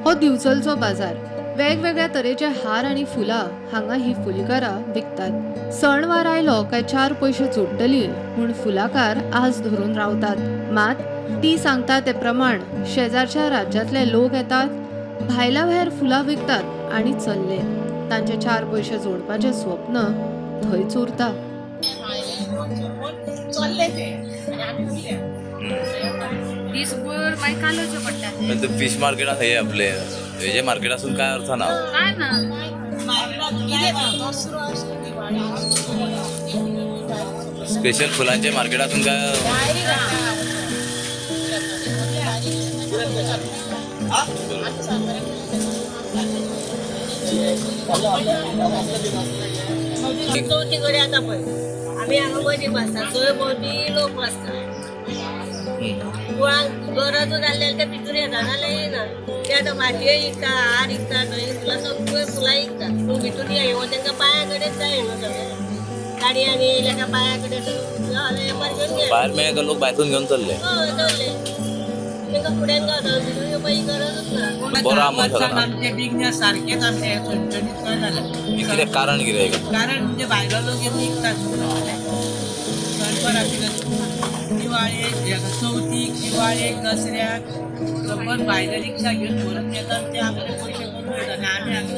हो दिवचलचो बाजार वेगवेगळ्या तरेचे हार आणि फुलां हांगा ही फुलकारां विकतात। सणवार आयलो काय चार पयशे जोडटली म्हूण फुलाकार आस धरून रावतात। मात ती सांगता ते प्रमाण शेजारच्या राज्यांतले लोक येतात, भायल्या भायर फुलां विकतात आणि चल्ले। तांचे चार पयशे जोडपाचे स्वप्न थंयच उरता। फिश मार्केट आहे आपले वेजे मार्केट असून काय अर्थ ना स्पेशल फुलांचे मार्केट असून काय आम्ही अंगवडी बसतात सोय भोवती लोक बसतात गरज जाल्ले ते भितर येता नाल्यार येना ते आतां भाजयो विकता हार विकता न्हय फुलां सगळीं फुलां विकता पूण भितून येवं तांकां पांया कडेन जाय न्हू सगळें गाडी आनी येयल्या काय पांया कडेन वेपार घेवन घे भायर मेळ्ळे लोक भायरून घेवन चल्ले हय चल्ले तांकां फुड्यान गावता भितून येवपाची गरजूच ना बरो आमचे आमचे बिझनेस सारकेच आमचे चणचणीत कळना कितें कारण कितें कारण म्हणजे भायलो लोक येवन विकतात सणवार आशिल्लो दिवाळेक चवथीक दिवाळेक दसऱ्याक पण भायले रिक्षा घेवन भरून येतात ते आपले पयशे करून वयतात आनी आमी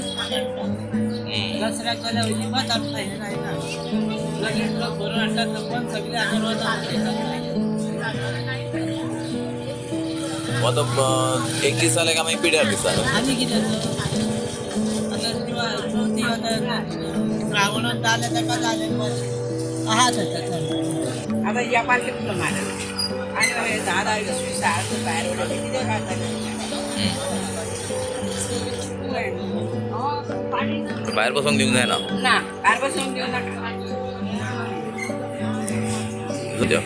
दसऱ्याक जाल्यार अजिबात आमी भायले जायना लगेच लोक भरून हाडटात पण सगळे आमी रोज एक दीस जाले काय मागीर पिड्यार दिसता आनी कितें आतां दिवाळी चवथीक आतां श्रावणांत जालें ताका जालें आहा आता या पार्टी फुलं मारत आणि झाडा बाहेर वडले किती बाहेर बसून देऊन जाय ना बाहेर बसून देऊ नका म्हणजे काय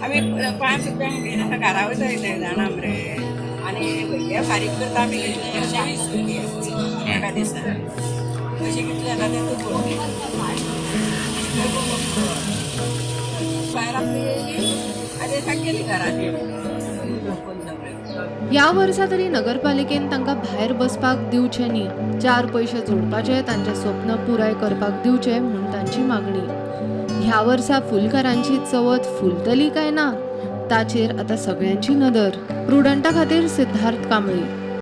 आम्ही 5 रुपयांक घरा वयता जाणा मरे आणि हे फारीक करता आमी 120 रुपया एका दिसाक कशी कितले आता ते तू या वर्सा तरी नगरपालिकेन तांकां भायर बसपाक दिवचे न्ही, चार पयशे जोडपाचे तांचे स्वप्न पुराय करपाक दिवचे म्हूण तांची मागणी। ह्या वर्सा फुलकारांची चवथ फुलतली काय ना ताचेर आतां सगळ्यांची नदर। प्रुडंटा खातीर सिद्धार्थ कांबळी।